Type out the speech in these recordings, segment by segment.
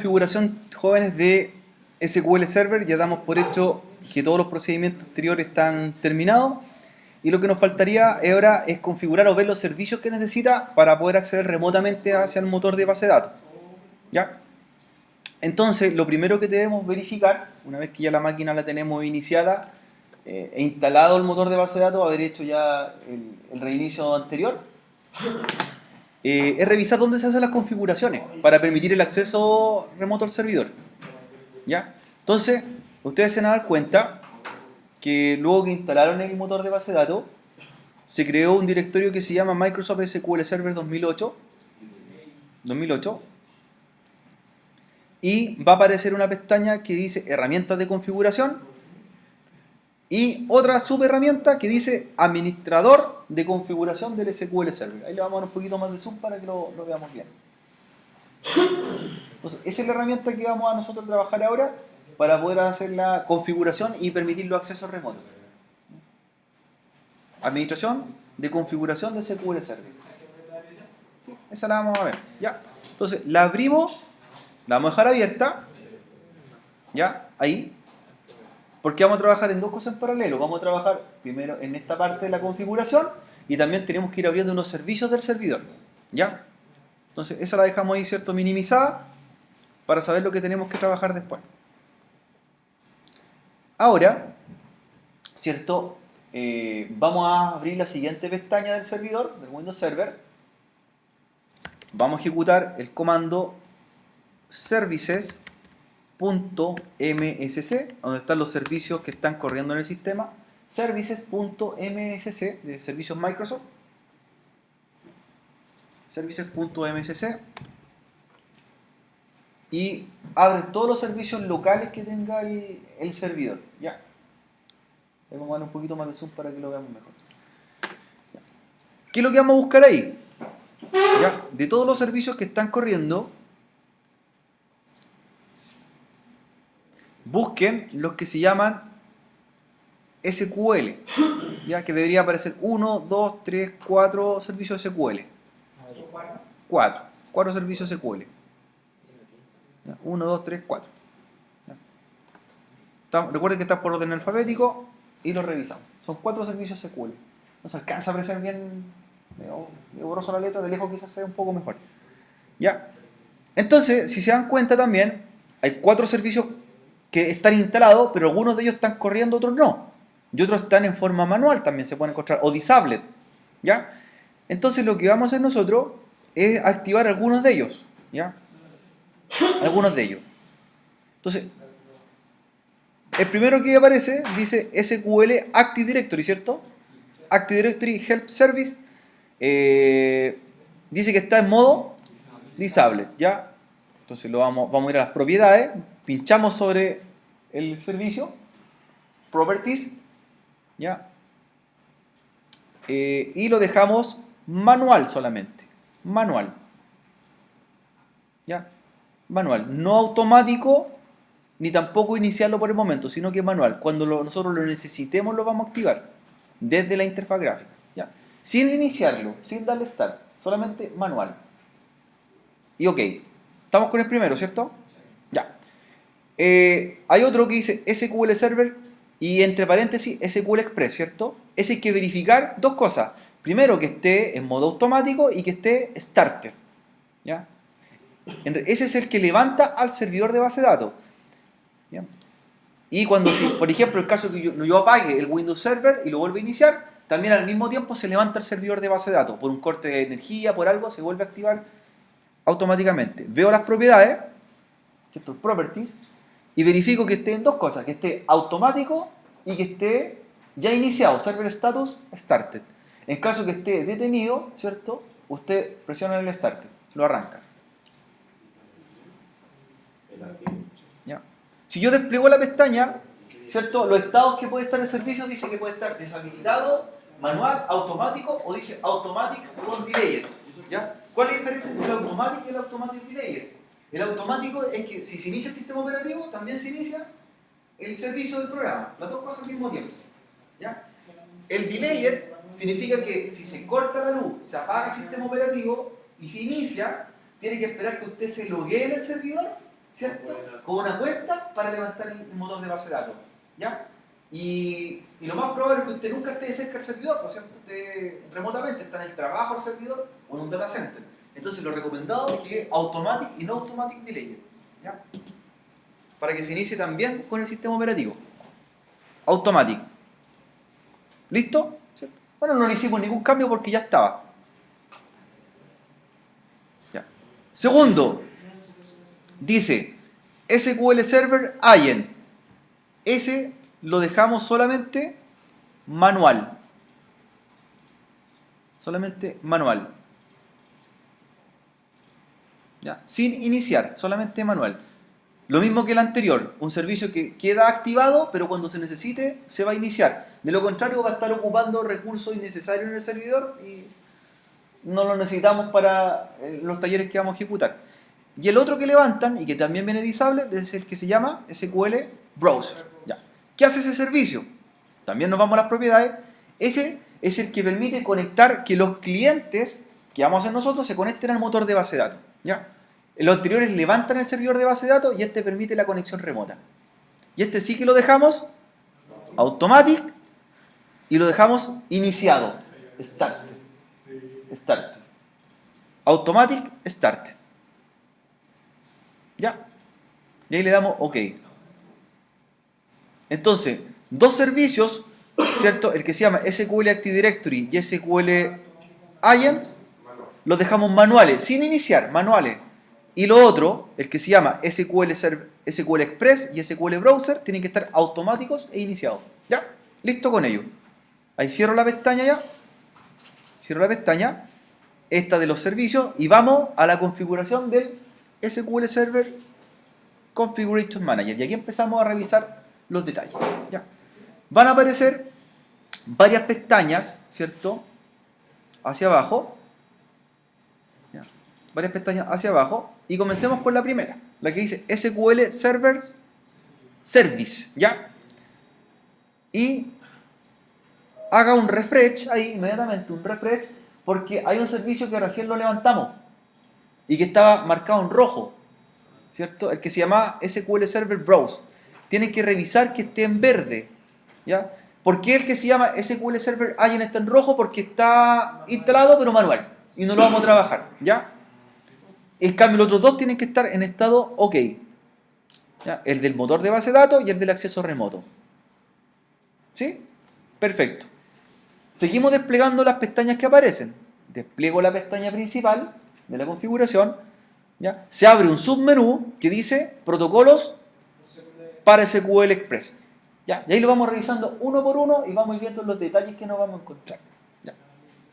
Configuración, jóvenes, de SQL Server. Ya damos por hecho que todos los procedimientos anteriores están terminados y lo que nos faltaría ahora es configurar o ver los servicios que necesita para poder acceder remotamente hacia el motor de base de datos. ¿Ya? Entonces, lo primero que debemos verificar, una vez que ya la máquina la tenemos iniciada e instalado el motor de base de datos, haber hecho ya el reinicio anterior, es revisar dónde se hacen las configuraciones para permitir el acceso remoto al servidor. ¿Ya? Entonces, ustedes se van a dar cuenta que luego que instalaron el motor de base de datos, se creó un directorio que se llama Microsoft SQL Server 2008, y va a aparecer una pestaña que dice herramientas de configuración y otra subherramienta que dice administrador de configuración del SQL Server. Ahí le vamos a dar un poquito más de zoom para que lo veamos bien. Entonces, esa es la herramienta que vamos a nosotros trabajar ahora para poder hacer la configuración y permitir los accesos remotos. Administración de configuración de SQL Server. Sí, esa la vamos a ver. ¿Ya? Entonces, la abrimos, la vamos a dejar abierta. ¿Ya? Ahí. Porque vamos a trabajar en dos cosas en paralelo. Vamos a trabajar primero en esta parte de la configuración y también tenemos que ir abriendo unos servicios del servidor. ¿Ya? Entonces, esa la dejamos ahí, ¿cierto?, minimizada para saber lo que tenemos que trabajar después. Ahora, ¿cierto? Vamos a abrir la siguiente pestaña del servidor, del Windows Server. Vamos a ejecutar el comando services.msc, donde están los servicios que están corriendo en el sistema. Services.msc, de servicios Microsoft. Services.msc. Y abre todos los servicios locales que tenga el servidor. ¿Ya? Vamos a dar un poquito más de zoom para que lo veamos mejor. ¿Ya? ¿Qué es lo que vamos a buscar ahí? ¿Ya? De todos los servicios que están corriendo, busquen los que se llaman SQL. ¿Ya? Que debería aparecer 1, 2, 3, 4 servicios SQL. 4 servicios SQL. 1, 2, 3, 4. Recuerden que está por orden alfabético y lo revisamos. Son 4 servicios SQL. No se alcanza a apreciar bien, medio borroso la letra, de lejos quizás sea un poco mejor. ¿Ya? Entonces, si se dan cuenta también, hay 4 servicios que están instalados, pero algunos de ellos están corriendo, otros no. Y otros están en forma manual, también se pueden encontrar, o disabled. ¿Ya? Entonces, lo que vamos a hacer nosotros es activar algunos de ellos. ¿Ya? Algunos de ellos. Entonces, el primero que aparece dice SQL Active Directory, ¿cierto? Active Directory Help Service. Dice que está en modo disable, ¿ya? Entonces vamos a ir a las propiedades, pinchamos sobre el servicio, Properties, ¿ya? Y lo dejamos manual solamente. Manual. ¿Ya? Manual. No automático, ni tampoco iniciarlo por el momento, sino que manual. Cuando nosotros lo necesitemos lo vamos a activar desde la interfaz gráfica. ¿Ya? Sin iniciarlo, sin darle start, solamente manual. Y ok, estamos con el primero, ¿cierto? Ya. Hay otro que dice SQL Server y entre paréntesis SQL Express, ¿cierto? Ese hay que verificar dos cosas. Primero, que esté en modo automático y que esté started. ¿Ya? Ese es el que levanta al servidor de base de datos. ¿Ya? Y cuando, por ejemplo, el caso que yo apague el Windows Server y lo vuelva a iniciar, también al mismo tiempo se levanta el servidor de base de datos. Por un corte de energía, por algo, se vuelve a activar automáticamente. Veo las propiedades, estos properties, y verifico que esté en dos cosas, que esté automático y que esté ya iniciado, server status started. En caso que esté detenido, ¿cierto? Usted presiona el started, lo arranca. ¿Ya? Si yo despliego la pestaña, ¿cierto? Los estados que puede estar el servicio dice que puede estar deshabilitado, manual, automático o dice automatic con delay. ¿Ya? ¿Cuál es la diferencia entre el automatic y el automatic delay? El automático es que si se inicia el sistema operativo, también se inicia el servicio del programa. Las dos cosas al mismo tiempo. ¿Ya? El delay significa que si se corta la luz, se apaga el sistema operativo y se inicia, tiene que esperar que usted se loguee en el servidor ¿cierto? Con una cuenta para levantar el motor de base de datos, ¿ya? Y lo más probable es que usted nunca esté cerca del servidor, ¿no? ¿Cierto? Usted remotamente está en el trabajo del servidor o en un data center. Entonces lo recomendado es que automatic y no automatic delay, ¿ya? Para que se inicie también con el sistema operativo. Automatic. ¿Listo? ¿Cierto? Bueno, no le hicimos ningún cambio porque ya estaba. Ya. Segundo, dice SQL Server Agent. Ese lo dejamos solamente manual. Solamente manual. ¿Ya? Sin iniciar, solamente manual. Lo mismo que el anterior, un servicio que queda activado, pero cuando se necesite se va a iniciar. De lo contrario va a estar ocupando recursos innecesarios en el servidor y no lo necesitamos para los talleres que vamos a ejecutar. Y el otro que levantan y que también viene disable es el que se llama SQL Browser. ¿Ya? ¿Qué hace ese servicio? También nos vamos a las propiedades. Ese es el que permite conectar que los clientes que vamos a hacer nosotros se conecten al motor de base de datos. ¿Ya? Los anteriores levantan el servidor de base de datos y este permite la conexión remota. Y este sí que lo dejamos automatic y lo dejamos iniciado. Start. Start. Automatic start. ¿Ya? Y ahí le damos OK. Entonces, dos servicios, ¿cierto? El que se llama SQL Active Directory y SQL Agents, los dejamos manuales, sin iniciar, manuales. Y lo otro, el que se llama SQL Express y SQL Browser, tienen que estar automáticos e iniciados. ¿Ya? Listo con ello. Ahí cierro la pestaña ya. Cierro la pestaña. Esta de los servicios. Y vamos a la configuración del SQL Server Configuration Manager. Y aquí empezamos a revisar los detalles. ¿Ya? Van a aparecer varias pestañas, ¿cierto? Hacia abajo. ¿Ya? Varias pestañas hacia abajo. Y comencemos con la primera, la que dice SQL Servers Service, ¿ya? Y haga un refresh ahí, inmediatamente un refresh, porque hay un servicio que recién lo levantamos y que estaba marcado en rojo, ¿cierto? El que se llama SQL Server Browse. Tienen que revisar que esté en verde, ¿ya? ¿Por qué el que se llama SQL Server Agent está en rojo? Porque está instalado pero manual y no lo vamos a trabajar, ¿ya? En cambio, los otros dos tienen que estar en estado OK. ¿Ya? El del motor de base de datos y el del acceso remoto. ¿Sí? Perfecto. Seguimos desplegando las pestañas que aparecen. Despliego la pestaña principal de la configuración. ¿Ya? Se abre un submenú que dice protocolos para SQL Express. ¿Ya? Y ahí lo vamos revisando uno por uno y vamos viendo los detalles que nos vamos a encontrar. ¿Ya?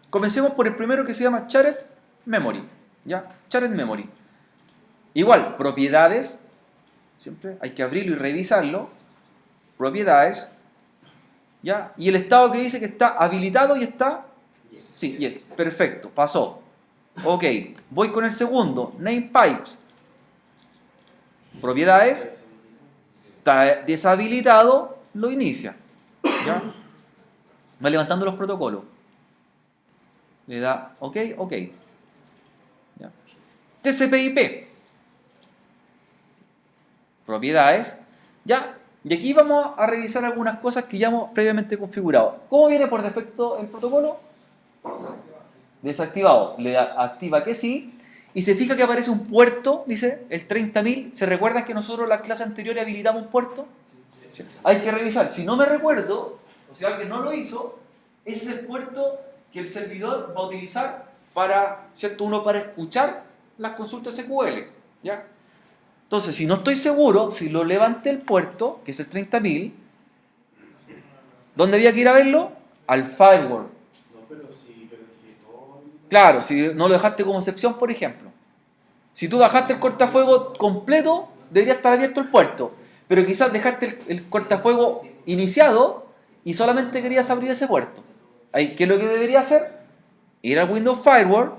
Comencemos por el primero que se llama Shared Memory. ¿Ya? Shared Memory. Igual, propiedades. Siempre hay que abrirlo y revisarlo. Propiedades. ¿Ya? Y el estado que dice que está habilitado y está... Sí, yes. Perfecto, pasó. Ok, voy con el segundo. Name Pipes. Propiedades. Está deshabilitado, lo inicia. ¿Ya? Va levantando los protocolos. Le da OK, OK. ¿Ya? TCP/IP. Propiedades. ¿Ya? Y aquí vamos a revisar algunas cosas que ya hemos previamente configurado. ¿Cómo viene por defecto el protocolo? Desactivado. Le da activa que sí. Y se fija que aparece un puerto, dice el 30.000. ¿Se recuerdan que nosotros en la clase anterior habilitamos un puerto? Sí. Hay que revisar. Si no me recuerdo, o si alguien no lo hizo, ese es el puerto que el servidor va a utilizar para, ¿cierto? Uno para escuchar las consultas SQL, ¿ya? Entonces, si no estoy seguro, si lo levanté el puerto, que es el 30.000, ¿dónde había que ir a verlo? Al firewall. No, pero si lo necesito. Claro, si no lo dejaste como excepción, por ejemplo. Si tú bajaste el cortafuego completo, debería estar abierto el puerto. Pero quizás dejaste el cortafuego iniciado y solamente querías abrir ese puerto. Ahí, ¿qué es lo que debería hacer? Ir al Windows Firewall,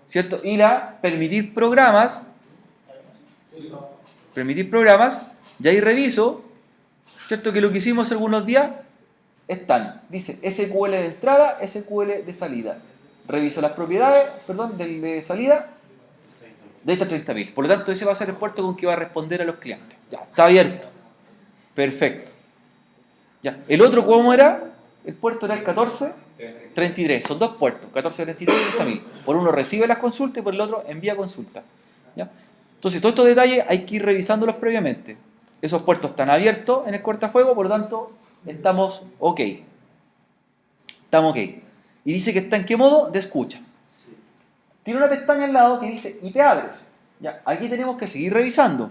¿cierto? Ir a permitir programas. Permitir programas. Y ahí reviso, ¿cierto? Que lo que hicimos hace algunos días están. Dice SQL de entrada, SQL de salida. Reviso las propiedades, perdón, de salida. De estos 30.000. Por lo tanto, ese va a ser el puerto con que va a responder a los clientes. Ya, está abierto. Perfecto. Ya. El otro, ¿cómo era? El puerto era el 1433. Son dos puertos, 1433 y 30.000. Por uno recibe las consultas y por el otro envía consultas. ¿Ya? Entonces, todos estos detalles hay que ir revisándolos previamente. Esos puertos están abiertos en el cortafuego, por lo tanto, estamos ok. Estamos ok. Y dice que está en qué modo? De escucha. Tiene una pestaña al lado que dice IP address. Ya, aquí tenemos que seguir revisando.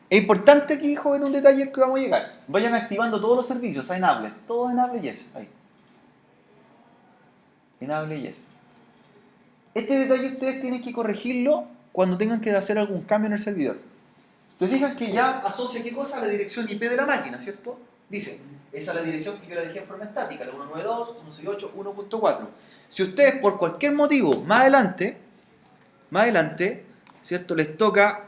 Es importante aquí, joven, un detalle al que vamos a llegar. Vayan activando todos los servicios, enable, todo enable yes. Ahí. Enable yes. Este detalle ustedes tienen que corregirlo cuando tengan que hacer algún cambio en el servidor. Se fijan que ya asocia qué cosa a la dirección IP de la máquina, ¿cierto? Dice, esa es la dirección que yo la dejé en forma estática, la 192, 168, 1.4. Si ustedes por cualquier motivo más adelante, ¿cierto? Les toca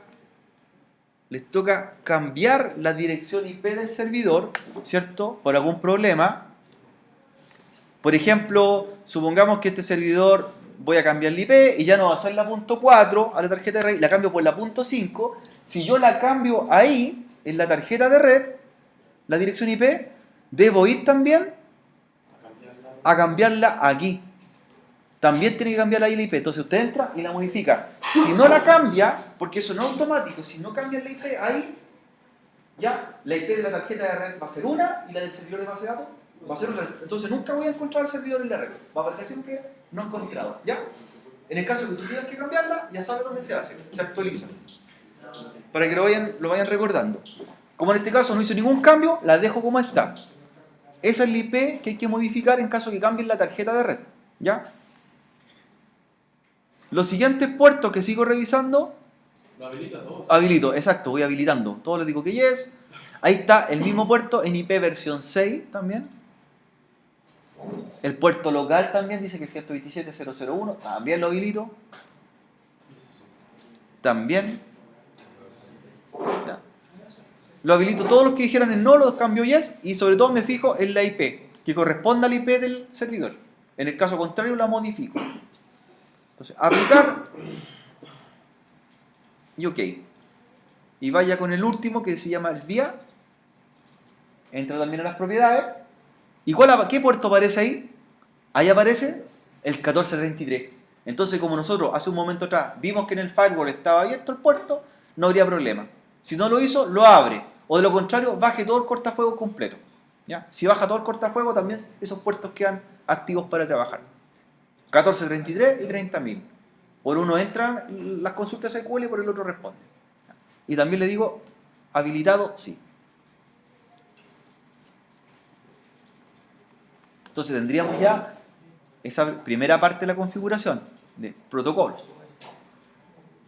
cambiar la dirección IP del servidor, ¿cierto? Por algún problema. Por ejemplo, supongamos que este servidor voy a cambiar la IP y ya no va a ser la .4 a la tarjeta de red, la cambio por la .5. Si yo la cambio ahí, en la tarjeta de red, la dirección IP, debo ir también a cambiarla aquí. También tiene que cambiar ahí la IP. Entonces usted entra y la modifica. Si no la cambia, porque eso no es automático, si no cambia la IP ahí, ya la IP de la tarjeta de red va a ser una y la del servidor de base de datos va a ser otra. Entonces nunca voy a encontrar el servidor en la red. Va a aparecer siempre no encontrado. ¿Ya? En el caso de que tú tengas que cambiarla, ya sabes dónde se hace. Se actualiza. Para que lo vayan recordando. Como en este caso no hizo ningún cambio, la dejo como está. Esa es la IP que hay que modificar en caso que cambien la tarjeta de red. ¿Ya? Los siguientes puertos que sigo revisando. Lo habilita todos. Habilito, exacto, voy habilitando. Todos les digo que yes. Ahí está el mismo puerto en IP versión 6 también. El puerto local también dice que el 127.0.0.1. También lo habilito. También. Ya. Lo habilito todos los que dijeran en no, los cambio yes. Y sobre todo me fijo en la IP, que corresponda a la IP del servidor. En el caso contrario la modifico. Entonces, aplicar y ok. Y vaya con el último que se llama el vía. Entra también a las propiedades. ¿Y qué puerto aparece ahí? Ahí aparece el 1433. Entonces, como nosotros hace un momento atrás vimos que en el firewall estaba abierto el puerto, no habría problema. Si no lo hizo, lo abre. O de lo contrario, baje todo el cortafuego completo. ¿Ya? Si baja todo el cortafuego, también esos puertos quedan activos para trabajar. 1433 y 30.000. Por uno entran las consultas SQL y por el otro responde. Y también le digo, habilitado, sí. Entonces tendríamos ya esa primera parte de la configuración de protocolos.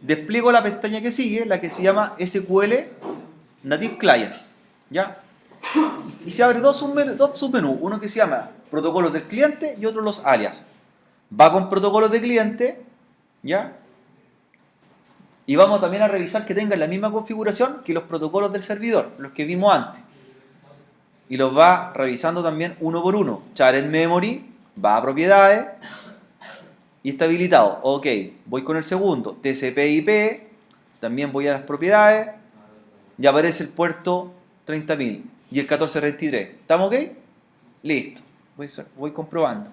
Despliego la pestaña que sigue, la que se llama SQL Native Client. ¿Ya? Y se abre dos submenús. Uno que se llama protocolos del cliente y otro los alias. Va con protocolos de cliente, ¿ya? Y vamos también a revisar que tengan la misma configuración que los protocolos del servidor, los que vimos antes. Y los va revisando también uno por uno. Shared Memory, va a propiedades y está habilitado. Ok, voy con el segundo. TCP/IP, también voy a las propiedades. Y aparece el puerto 30.000 y el 1433. ¿Estamos ok? Listo. Voy comprobando.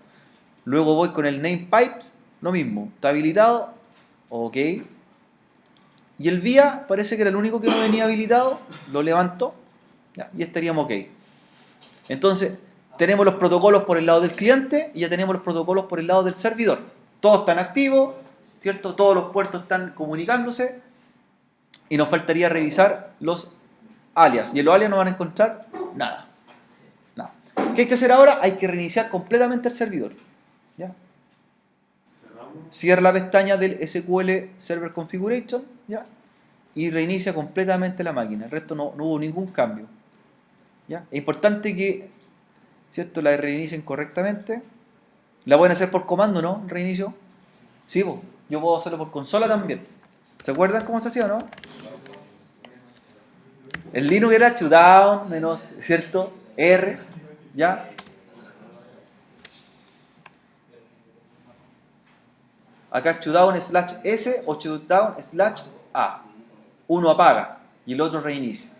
Luego voy con el name pipes, lo mismo, está habilitado, ok. Y el vía parece que era el único que no venía habilitado, lo levanto, ya, y estaríamos ok. Entonces, tenemos los protocolos por el lado del cliente y ya tenemos los protocolos por el lado del servidor. Todos están activos, ¿cierto? Todos los puertos están comunicándose y nos faltaría revisar los alias. Y en los alias no van a encontrar nada. ¿Qué hay que hacer ahora? Hay que reiniciar completamente el servidor. ¿Ya? Cierra la pestaña del SQL Server Configuration, ¿ya? Y reinicia completamente la máquina. El resto no hubo ningún cambio. ¿Ya? Es importante que, ¿cierto?, la reinicien correctamente. La pueden hacer por comando, ¿no? Reinicio. Sí, yo puedo hacerlo por consola también. ¿Se acuerdan cómo se hacía o no? El Linux era shutdown menos, ¿cierto? R, ¿ya? Acá shutdown/S o shutdown/A. Uno apaga y el otro reinicia.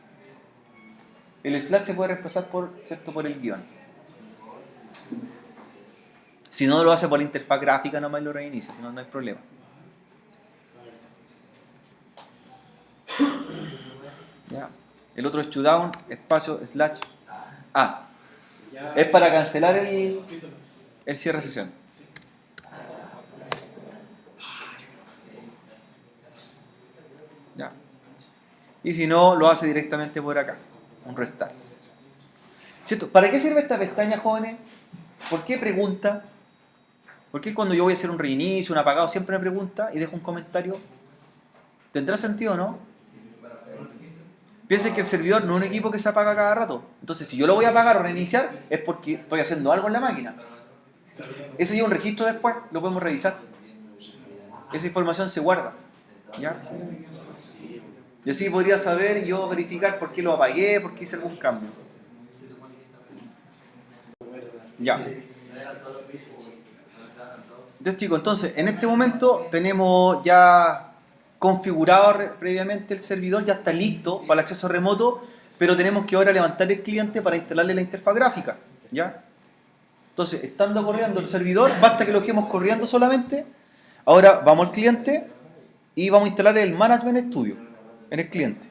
El slash se puede reemplazar por, ¿cierto?, por el guión. Si no, lo hace por la interfaz gráfica nomás y lo reinicia, si no, no hay problema. ¿Ya? El otro es shutdown, espacio/A. Ya. Es para cancelar el cierre de sesión. ¿Ya? Y si no, lo hace directamente por acá. Un restart. ¿Cierto? ¿Para qué sirve esta pestaña, jóvenes? ¿Por qué pregunta? ¿Por qué cuando yo voy a hacer un reinicio, un apagado, siempre me pregunta y dejo un comentario? ¿Tendrá sentido o no? Piensen que el servidor no es un equipo que se apaga cada rato. Entonces, si yo lo voy a apagar o reiniciar, es porque estoy haciendo algo en la máquina. Eso lleva un registro después, lo podemos revisar. Esa información se guarda. ¿Ya? Y así podría saber y yo verificar por qué lo apagué, por qué hice algún cambio. Ya. Entonces, chicos, entonces, en este momento tenemos ya configurado previamente el servidor, ya está listo para el acceso remoto, pero tenemos que ahora levantar el cliente para instalarle la interfaz gráfica. ¿Ya? Entonces, estando corriendo el servidor, basta que lo dejemos corriendo solamente. Ahora vamos al cliente y vamos a instalar el Management Studio en el cliente.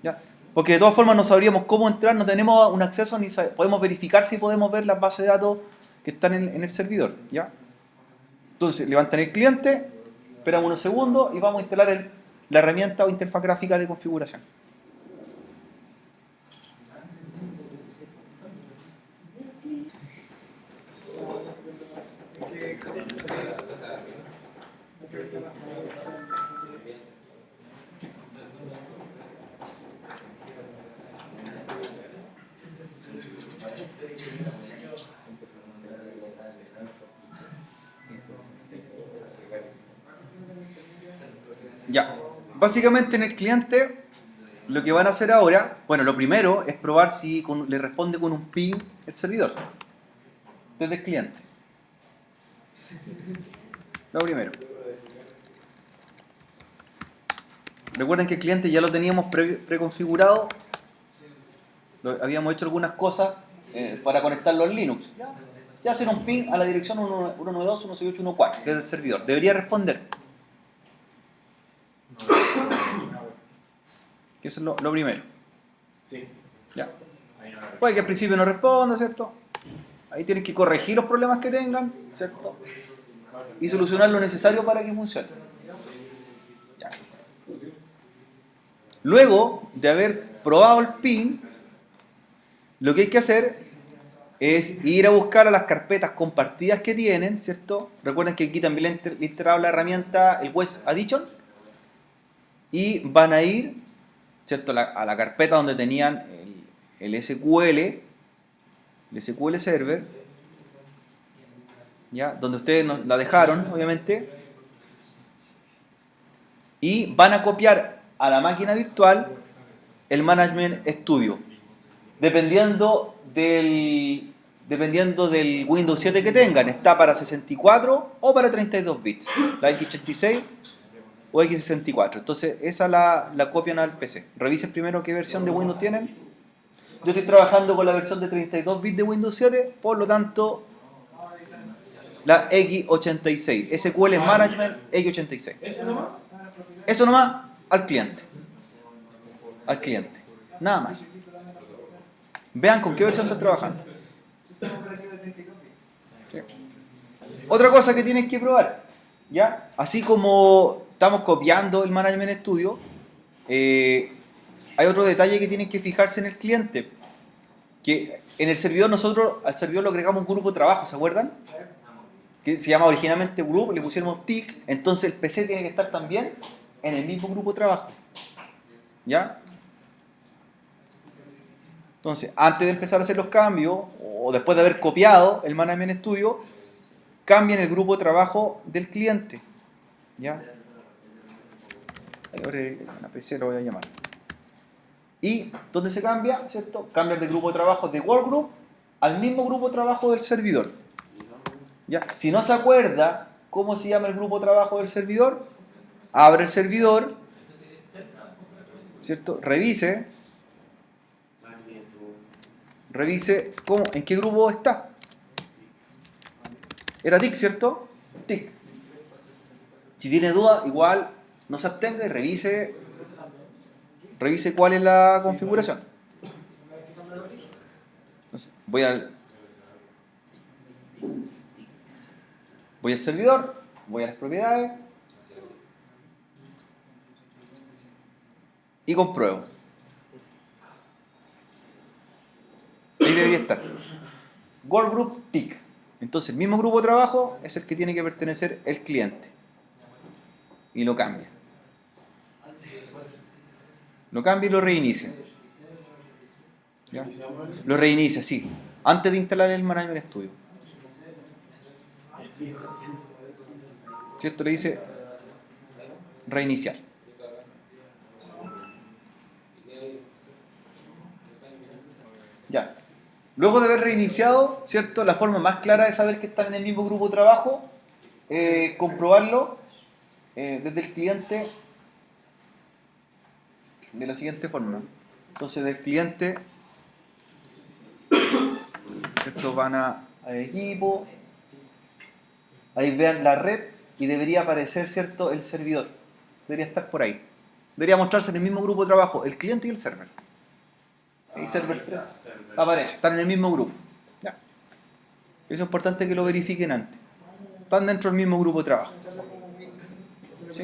¿Ya? Porque de todas formas no sabríamos cómo entrar, no tenemos un acceso ni podemos verificar si podemos ver las bases de datos que están en el servidor. ¿Ya? Entonces, levantan el cliente, esperamos unos segundos y vamos a instalar la herramienta o interfaz gráfica de configuración. Ya, básicamente en el cliente lo que van a hacer ahora, bueno, lo primero es probar si le responde con un ping el servidor desde el cliente. Lo primero. Recuerden que el cliente ya lo teníamos preconfigurado. Habíamos hecho algunas cosas para conectarlo al Linux. Ya hacer un ping a la dirección 192.168.1.4, que es del servidor. Debería responder. Que eso es lo primero. Sí. ¿Ya? Puede que al principio no responda, ¿cierto? Ahí tienen que corregir los problemas que tengan, ¿cierto? Y solucionar lo necesario para que funcione. Ya. Luego de haber probado el ping, lo que hay que hacer es ir a buscar a las carpetas compartidas que tienen, ¿cierto? Recuerden que aquí también le instalaba la herramienta, el Web Addition, y van a ir, ¿cierto?, a la carpeta donde tenían el SQL Server, ¿ya? Donde ustedes la dejaron, obviamente, y van a copiar a la máquina virtual el Management Studio, dependiendo del Windows 7 que tengan. Está para 64 o para 32 bits, la x86 o x64. Entonces esa la copian al PC. Revisen primero qué versión de Windows tienen. Yo estoy trabajando con la versión de 32 bits de Windows 7, por lo tanto la x86, SQL Management x86. Eso nomás al cliente. Al cliente. Nada más. Vean con qué versión están trabajando. Sí. Otra cosa que tienen que probar, ¿ya? Así como estamos copiando el Management Studio, hay otro detalle que tienen que fijarse en el cliente. Que en el servidor nosotros al servidor lo agregamos un grupo de trabajo, ¿se acuerdan? Que se llama originalmente group, le pusimos tick, entonces el PC tiene que estar también en el mismo grupo de trabajo. ¿Ya? Entonces, antes de empezar a hacer los cambios, o después de haber copiado el Management Studio, cambien el grupo de trabajo del cliente. ¿Ya? Ahora la PC lo voy a llamar. ¿Y dónde se cambia? ¿Cierto? Cambiar de grupo de trabajo de Workgroup al mismo grupo de trabajo del servidor. ¿Ya? Si no se acuerda ¿Cómo se llama el grupo de trabajo del servidor? Abre el servidor, ¿cierto? Revise en qué grupo está. Era TIC, ¿cierto? TIC. Si tiene duda, igual no se abstenga y revise cuál es la configuración. Entonces, voy al servidor, voy a las propiedades y compruebo. Ahí debería estar. Workgroup TIC. Entonces, el mismo grupo de trabajo es el que tiene que pertenecer el cliente. Y lo cambia. Lo cambia y lo reinicia. ¿Ya? Lo reinicia, sí. Antes de instalar el Management Studio. ¿Cierto? Le dice reiniciar. Ya. Luego de haber reiniciado, ¿cierto? La forma más clara de saber que están en el mismo grupo de trabajo, comprobarlo desde el cliente de la siguiente forma. Entonces, del cliente, ¿cierto? Van a equipo, ahí vean la red y debería aparecer, ¿cierto? El servidor. Debería estar por ahí. Debería mostrarse en el mismo grupo de trabajo el cliente y el server. Ahí server 3 aparece, están en el mismo grupo. Ya. Eso es importante que lo verifiquen antes. Están dentro del mismo grupo de trabajo. ¿Sí?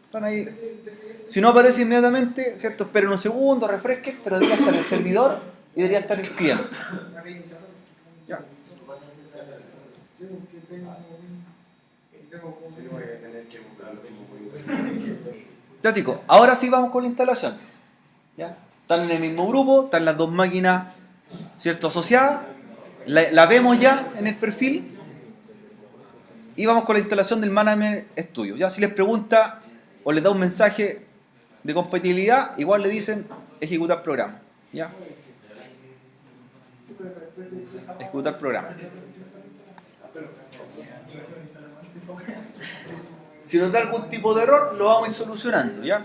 Están ahí. Si no aparece inmediatamente, ¿cierto? Esperen un segundo, refresquen, pero debería estar el servidor y debería estar el cliente. Ya. Ya, chicos, ahora sí vamos con la instalación. ¿Ya? Están en el mismo grupo, están las dos máquinas, ¿cierto? Asociadas. La vemos ya en el perfil. Y vamos con la instalación del Management Studio. Ya, si les pregunta o les da un mensaje de compatibilidad, igual le dicen ejecutar programa. ¿Ya? Ejecutar programa. Si nos da algún tipo de error, lo vamos a ir solucionando, ¿ya?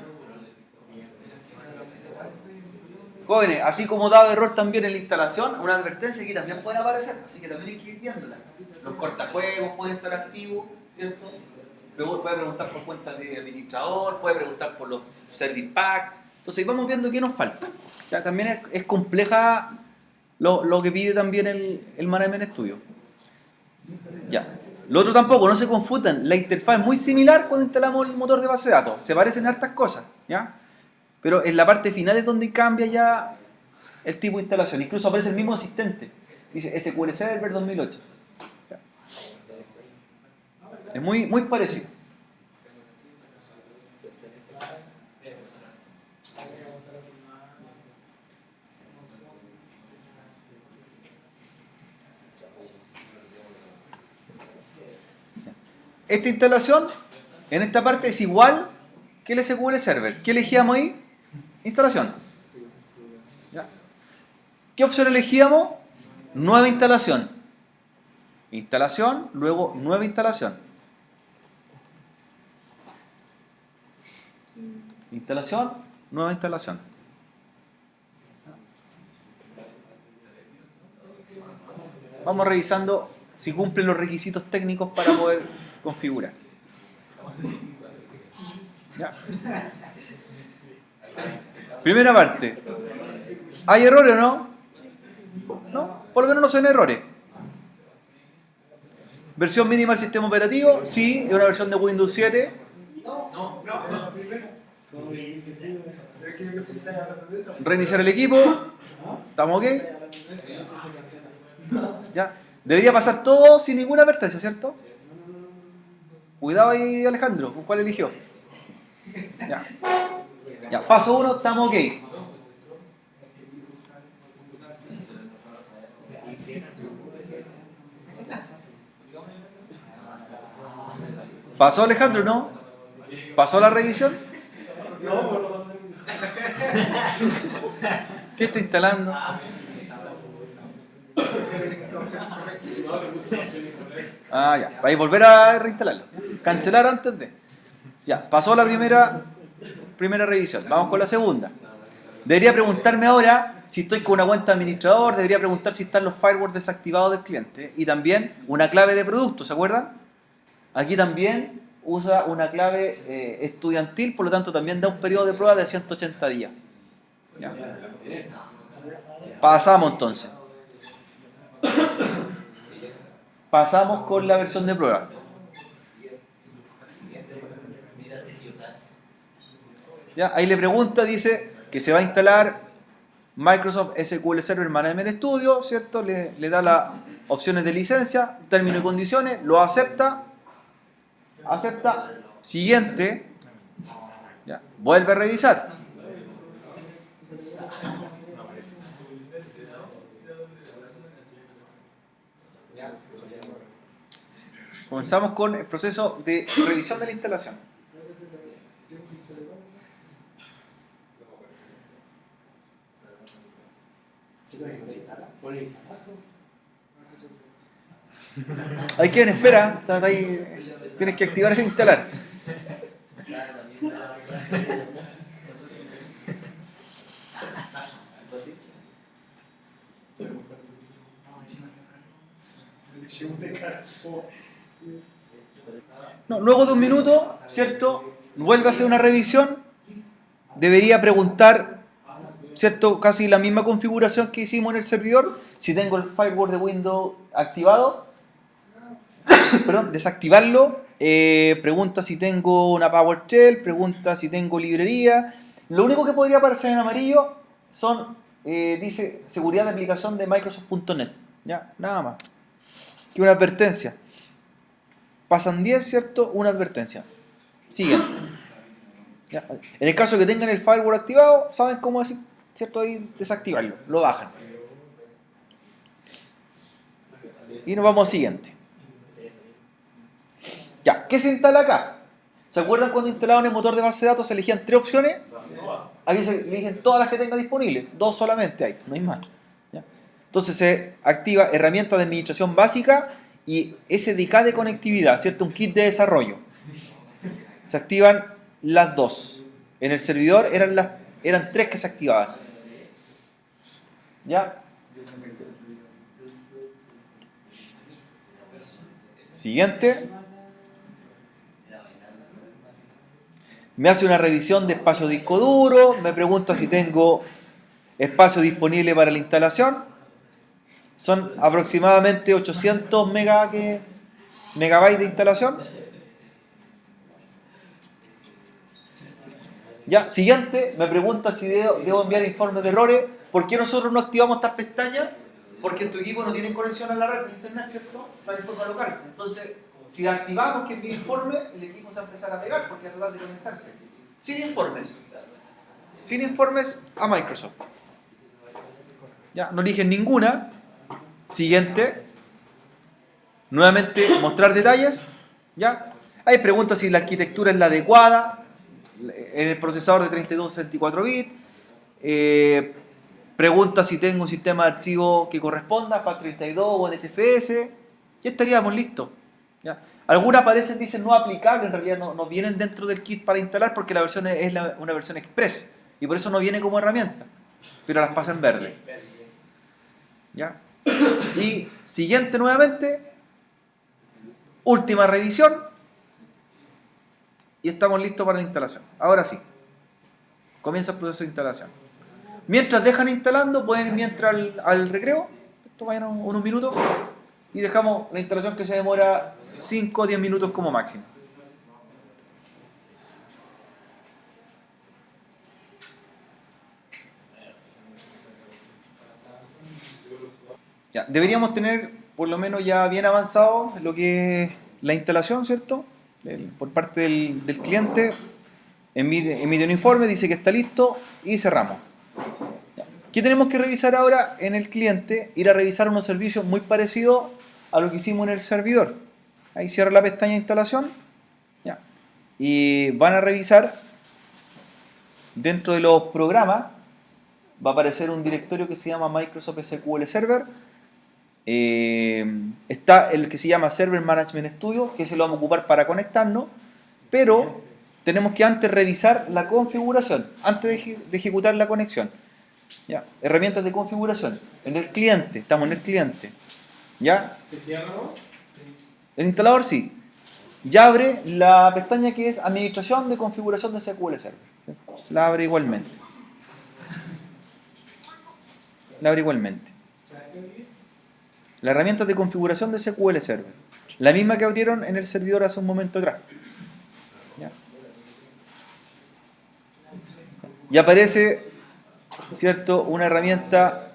Jóvenes, así como daba error también en la instalación, una advertencia aquí también puede aparecer, así que también hay que ir viéndola. Los cortajuegos pueden estar activos, ¿cierto? Puede preguntar por cuentas de administrador, puede preguntar por los service pack. Entonces vamos viendo qué nos falta. Ya, también es compleja lo que pide también el Management Studio. Ya. Lo otro tampoco, no se confundan. La interfaz es muy similar cuando instalamos el motor de base de datos. Se parecen hartas cosas, ¿ya? Pero en la parte final es donde cambia ya el tipo de instalación. Incluso aparece el mismo asistente. Dice SQL Server 2008. ¿Ya? Es muy, muy parecido. Esta instalación, en esta parte, es igual que el SQL Server. ¿Qué elegíamos ahí? Instalación. ¿Ya? ¿Qué opción elegíamos? Nueva instalación. Instalación, luego nueva instalación. Instalación, nueva instalación. Vamos revisando si cumplen los requisitos técnicos para poder configurar. Ya. Primera parte. ¿Hay errores o no? No, por lo menos no son errores. ¿Versión mínima del sistema operativo? Sí, es una versión de Windows 7. Reiniciar el equipo. ¿Estamos ok? Ya. Debería pasar todo sin ninguna advertencia, ¿cierto? Cuidado ahí, Alejandro. ¿Cuál eligió? Ya. Ya, paso 1, estamos ok. ¿Pasó, Alejandro, no? ¿Pasó la revisión? ¿Qué está instalando? No, le puse la opción incorrecta. Ah, ya. Vais a volver a reinstalarlo. Cancelar antes de. Ya, pasó la primera revisión. Vamos con la segunda. Debería preguntarme ahora si estoy con una cuenta de administrador, debería preguntar si están los firewalls desactivados del cliente. Y también una clave de producto, ¿se acuerdan? Aquí también usa una clave estudiantil, por lo tanto también da un periodo de prueba de 180 días. Ya. Pasamos entonces. Pasamos con la versión de prueba. ¿Ya? Ahí le pregunta, dice que se va a instalar Microsoft SQL Server Management Studio, ¿cierto? Le da las opciones de licencia, términos y condiciones, lo acepta, siguiente, ya, vuelve a revisar. Comenzamos con el proceso de revisión de la instalación. Hay quien espera, tienes que activar el instalar. No, luego de un minuto, ¿cierto? Vuelve a hacer una revisión. Debería preguntar, ¿cierto? Casi la misma configuración que hicimos en el servidor. Si tengo el firewall de Windows activado, perdón, desactivarlo. Pregunta si tengo una PowerShell, pregunta si tengo librería. Lo único que podría aparecer en amarillo son, dice, seguridad de aplicación de Microsoft.net. Ya, nada más. Que una advertencia. Pasan 10, ¿cierto? Una advertencia. Siguiente. ¿Ya? En el caso de que tengan el firewall activado, saben cómo decir, ¿cierto? Ahí desactivarlo. Lo bajan. Y nos vamos al siguiente. Ya, ¿qué se instala acá? ¿Se acuerdan cuando instalaban el motor de base de datos? Se elegían 3 opciones. Aquí se eligen todas las que tenga disponibles. 2 solamente hay, no hay más. ¿Ya? Entonces se activa herramienta de administración básica y SDK de conectividad, ¿cierto? Un kit de desarrollo. Se activan las 2. En el servidor eran 3 que se activaban. ¿Ya? Siguiente. Me hace una revisión de espacio disco duro, me pregunta si tengo espacio disponible para la instalación. Son aproximadamente 800 megabytes de instalación. Ya, siguiente, me pregunta si debo enviar informes de errores. ¿Por qué nosotros no activamos estas pestañas? Porque en tu equipo no tiene conexión a la red de internet, ¿cierto? Para el forma local. Entonces, si activamos que envíe informe, el equipo se va a empezar a pegar porque es tratar de conectarse. Sin informes. Sin informes a Microsoft. Ya, no eligen ninguna. Siguiente. Nuevamente, mostrar detalles. Ya. Hay preguntas si la arquitectura es la adecuada. En el procesador de 32-64 bits. Pregunta si tengo un sistema de archivo que corresponda, FAT32 o NTFS. Ya estaríamos listos. ¿Ya? Algunas aparecen, dicen no aplicable, en realidad no vienen dentro del kit para instalar porque la versión es una versión express y por eso no viene como herramienta, pero las pasa en verde. ¿Ya? Y siguiente nuevamente, última revisión y estamos listos para la instalación. Ahora sí, comienza el proceso de instalación. Mientras dejan instalando, pueden ir mientras al recreo, esto vayan unos minutos y dejamos la instalación que se demora 5 o 10 minutos como máximo. Ya, deberíamos tener por lo menos ya bien avanzado lo que es la instalación, ¿cierto? Por parte del cliente. Emite un informe, dice que está listo y cerramos. Ya. ¿Qué tenemos que revisar ahora en el cliente? Ir a revisar unos servicios muy parecidos a lo que hicimos en el servidor. Ahí cierra la pestaña de instalación. Ya. Y van a revisar dentro de los programas. Va a aparecer un directorio que se llama Microsoft SQL Server. Está el que se llama Server Management Studio, que se lo vamos a ocupar para conectarnos, pero tenemos que antes revisar la configuración, antes de ejecutar la conexión. ¿Ya? Herramientas de configuración. En el cliente, estamos en el cliente. ¿Ya? ¿Se cierra, no? El instalador sí. Ya abre la pestaña que es Administración de configuración de SQL Server. La abre igualmente. La abre igualmente. La herramienta de configuración de SQL Server. La misma que abrieron en el servidor hace un momento atrás. ¿Ya? Y aparece, ¿cierto?, una herramienta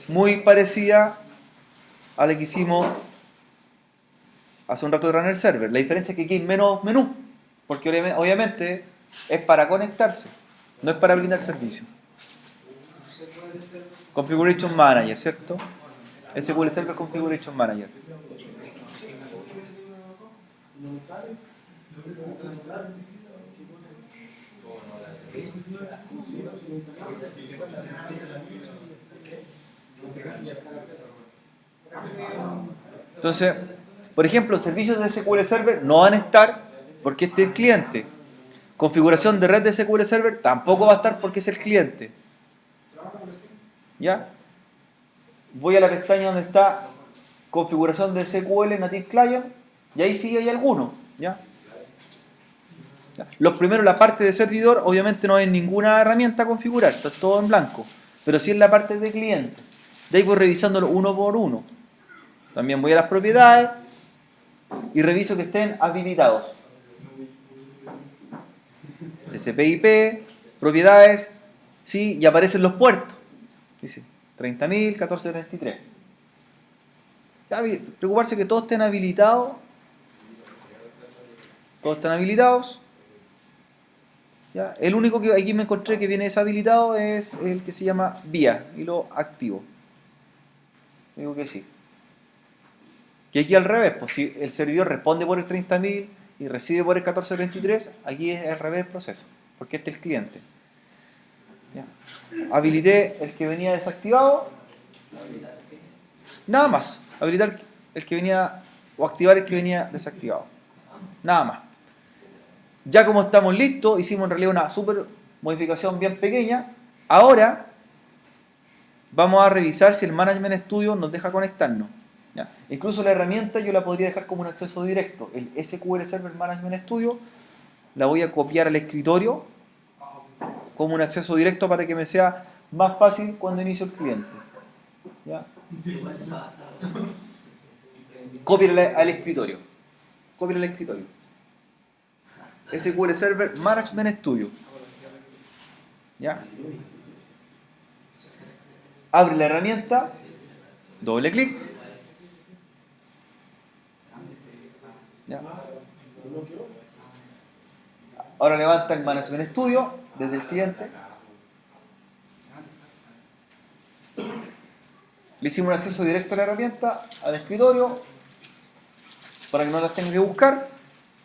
muy parecida a la que hicimos hace un rato atrás en el server. La diferencia es que aquí hay menos menú, porque obviamente es para conectarse, no es para brindar servicio. Configuration Manager, ¿cierto? SQL Server Configuration Manager. ¿No me sale? Entonces, por ejemplo, servicios de SQL Server no van a estar porque este es el cliente. Configuración de red de SQL Server tampoco va a estar porque es el cliente. ¿Ya? Voy a la pestaña donde está configuración de SQL Native Client y ahí sí hay algunos. ¿Ya? Los primeros, la parte de servidor, obviamente no hay ninguna herramienta a configurar, está todo en blanco. Pero sí en la parte de cliente. De ahí voy revisándolo uno por uno. También voy a las propiedades y reviso que estén habilitados. TCP/IP, propiedades, sí, y aparecen los puertos. Dice 30.000, 1433. Preocuparse que todos estén habilitados. Todos están habilitados. ¿Ya? El único que aquí me encontré que viene deshabilitado es el que se llama vía y lo activo. Digo que sí. Que aquí al revés, pues si el servidor responde por el 30.000 y recibe por el 1433, aquí es al revés el proceso, porque este es el cliente. ¿Ya? Habilité el que venía desactivado. Nada más. Habilitar el que venía o activar el que venía desactivado. Nada más. Ya como estamos listos, hicimos en realidad una super modificación bien pequeña. Ahora vamos a revisar si el Management Studio nos deja conectarnos. ¿Ya? Incluso la herramienta yo la podría dejar como un acceso directo. El SQL Server Management Studio la voy a copiar al escritorio como un acceso directo para que me sea más fácil cuando inicio el cliente. ¿Ya? Cópiala al escritorio. Cópiala al escritorio. SQL Server Management Studio. ¿Ya? Abre la herramienta, doble clic. ¿Ya? Ahora levanta el Management Studio desde el cliente. Le hicimos un acceso directo a la herramienta, al escritorio, para que no las tenga que buscar.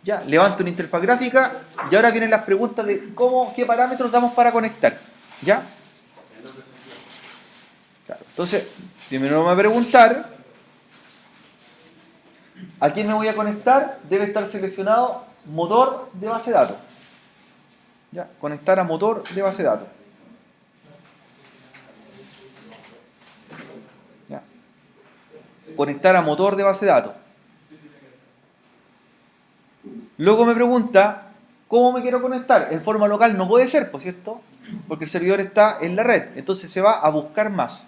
Ya, levanto una interfaz gráfica y ahora vienen las preguntas de qué parámetros damos para conectar. ¿Ya? Claro. Entonces, primero me va a preguntar a quién me voy a conectar. Debe estar seleccionado motor de base de datos. ¿Ya? Conectar a motor de base de datos. ¿Ya? Conectar a motor de base de datos. Luego me pregunta, ¿cómo me quiero conectar? En forma local no puede ser, por cierto, porque el servidor está en la red. Entonces se va a buscar más.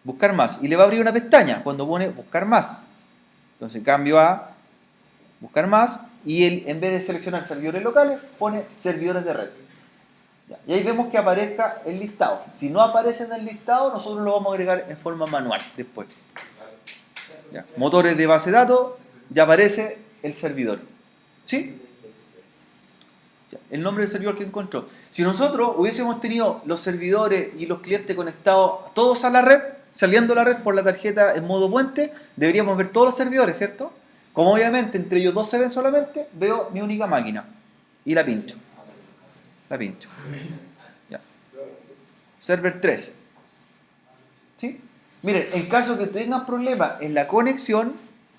Buscar más. Y le va a abrir una pestaña cuando pone buscar más. Entonces cambio a buscar más y él, en vez de seleccionar servidores locales, pone servidores de red. Ya. Y ahí vemos que aparezca el listado. Si no aparece en el listado, nosotros lo vamos a agregar en forma manual después. Ya. Motores de base de datos, ya aparece el servidor. ¿Sí? Ya. El nombre del servidor que encontró. Si nosotros hubiésemos tenido los servidores y los clientes conectados todos a la red, saliendo a la red por la tarjeta en modo puente, deberíamos ver todos los servidores, ¿cierto? Como obviamente entre ellos dos se ven solamente, veo mi única máquina y la pincho. La pincho. Ya. Server 3. ¿Sí? Miren, en caso que tengas problemas en la conexión,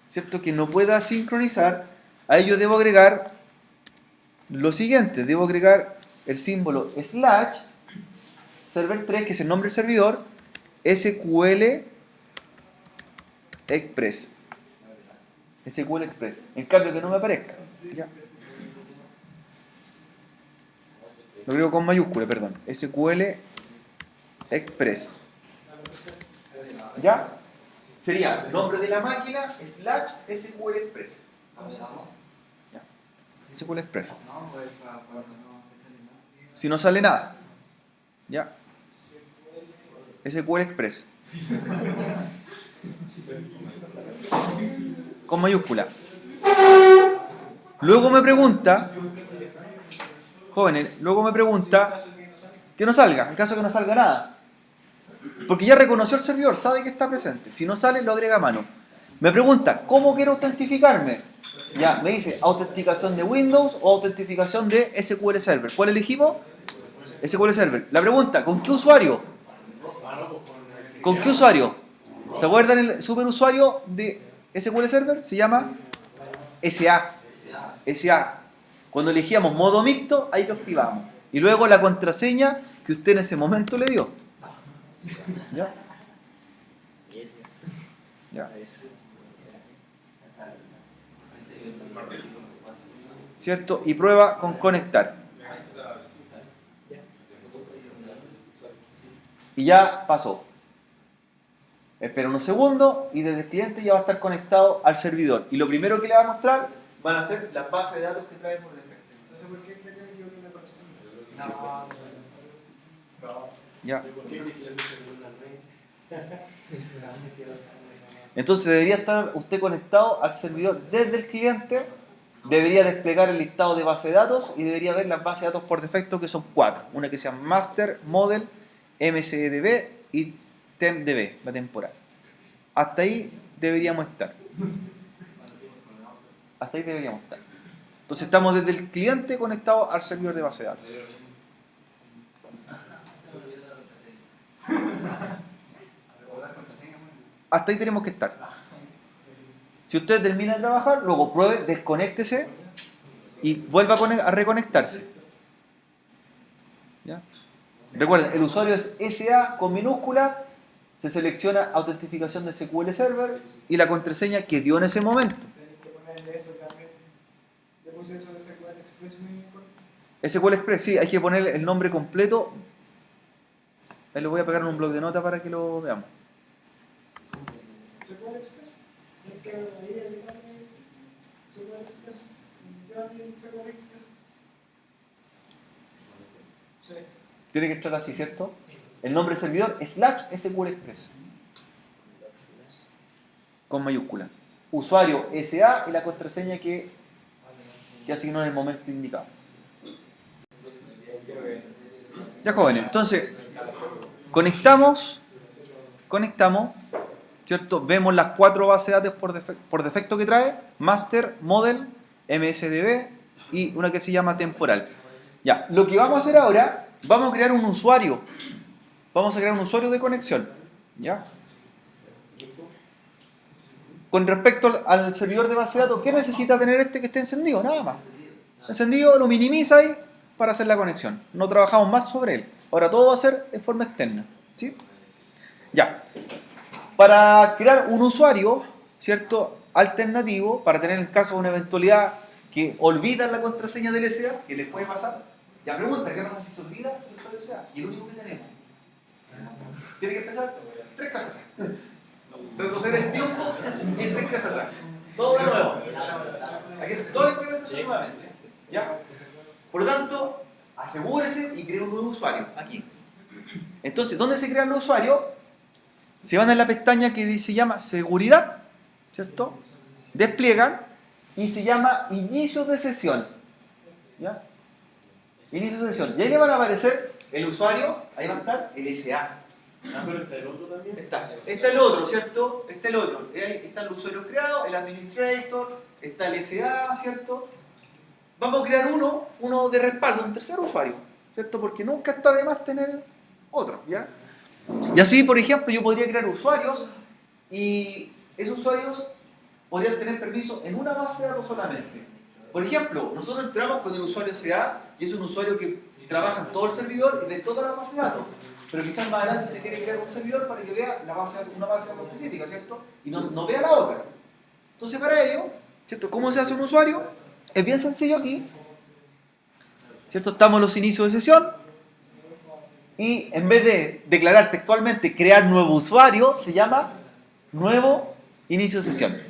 ¿cierto? Que no pueda sincronizar, ahí yo debo agregar lo siguiente, debo agregar el símbolo slash server 3, que es el nombre del servidor, SQL Express. SQL Express. En cambio que no me aparezca. ¿Ya? Lo agrego con mayúscula, perdón. SQL Express. ¿Ya? Sería nombre de la máquina slash SQL Express. ¿Ya? SQL Express. Si no sale nada. ¿Ya? SQL Express. Con mayúscula. Luego me pregunta, jóvenes, luego me pregunta que no salga, en caso que no salga nada. Porque ya reconoció el servidor, sabe que está presente. Si no sale, lo agrega a mano. Me pregunta, ¿cómo quiero autentificarme? Ya, me dice, autenticación de Windows o autentificación de SQL Server. ¿Cuál elegimos? SQL Server. La pregunta, ¿con qué usuario? ¿Con qué usuario? ¿Se acuerdan el superusuario de SQL Server? Se llama SA. SA. Cuando elegíamos modo mixto, ahí lo activamos. Y luego la contraseña que usted en ese momento le dio. ¿Ya? ¿Ya? ¿Cierto? Y prueba con conectar. Y ya pasó. Espera unos segundos y desde el cliente ya va a estar conectado al servidor. Y lo primero que le va a mostrar van a ser las bases de datos que trae por defecto. Entonces, ¿por qué crees que yo que la contraseña? Ya. ¿Por qué el cliente se dio una mail? Entonces debería estar usted conectado al servidor desde el cliente. Debería desplegar el listado de bases de datos y debería ver las bases de datos por defecto, que son 4. Una que se llama Master, Model, MSDB y TempDB, la temporal. Hasta ahí deberíamos estar. Hasta ahí deberíamos estar. Entonces estamos desde el cliente conectado al servidor de base de datos. Hasta ahí tenemos que estar. Si usted termina de trabajar, luego pruebe, desconéctese y vuelva a reconectarse. ¿Ya? Recuerden, el usuario es SA con minúscula, se selecciona autentificación de SQL Server y la contraseña que dio en ese momento. Tienes que ponerle eso también. Le puse eso de SQL Express muy importante. SQL Express, sí, hay que poner el nombre completo. Ahí lo voy a pegar en un bloc de notas para que lo veamos. SQL Express. Tienes que ahí agregarle SQL Express. Ya bien SQL Express. Sí. Tiene que estar así, ¿cierto? El nombre del servidor slash SQL Express. Con mayúscula. Usuario SA y la contraseña que asignó en el momento indicado. Ya, jóvenes, entonces conectamos, ¿cierto? Vemos las 4 bases de datos por defecto que trae: Master, Model, MSDB y una que se llama temporal. Ya, lo que vamos a hacer ahora, vamos a crear un usuario. Vamos a crear un usuario de conexión. ¿Ya? Con respecto al servidor de base de datos, ¿qué necesita tener este que esté encendido? Nada más. Encendido, lo minimiza ahí para hacer la conexión. No trabajamos más sobre él. Ahora todo va a ser en forma externa. ¿Sí? Ya. Para crear un usuario, ¿cierto? Alternativo, para tener el caso de una eventualidad que olvidan la contraseña del SA, que les puede pasar. Ya pregunta, ¿qué pasa si se olvida el usuario SA? Y el único que tenemos. Tiene que empezar 3 casas atrás. Retroceder el tiempo y 3 casas atrás. Todo de nuevo. Hay que hacer toda la implementación nuevamente. ¿Ya? Por lo tanto, asegúrese y cree un nuevo usuario. Aquí. Entonces, ¿dónde se crean los usuarios? Se van a la pestaña que se llama Seguridad, ¿cierto? Despliegan y se llama Inicio de sesión. ¿Ya? Inicio de sesión. Y ahí le van a aparecer el usuario, ahí va a estar el SA. Ah, pero está el otro también. Está el otro, ¿cierto? Está el otro. Ahí están los usuarios creados, el administrator, está el SA, ¿cierto? Vamos a crear uno de respaldo, un tercer usuario, ¿cierto? Porque nunca está de más tener otro, ¿ya? Y así, por ejemplo, yo podría crear usuarios y esos usuarios podrían tener permiso en una base de datos solamente. Por ejemplo, nosotros entramos con el usuario CA y es un usuario que trabaja en todo el servidor y ve toda la base de datos. Pero quizás más adelante te quiere crear un servidor para que vea la base, una base de datos específica, ¿cierto? Y no vea la otra. Entonces, para ello, ¿cierto? ¿Cómo se hace un usuario? Es bien sencillo aquí, ¿cierto? Estamos en los inicios de sesión y en vez de declarar textualmente crear nuevo usuario, se llama nuevo inicio de sesión.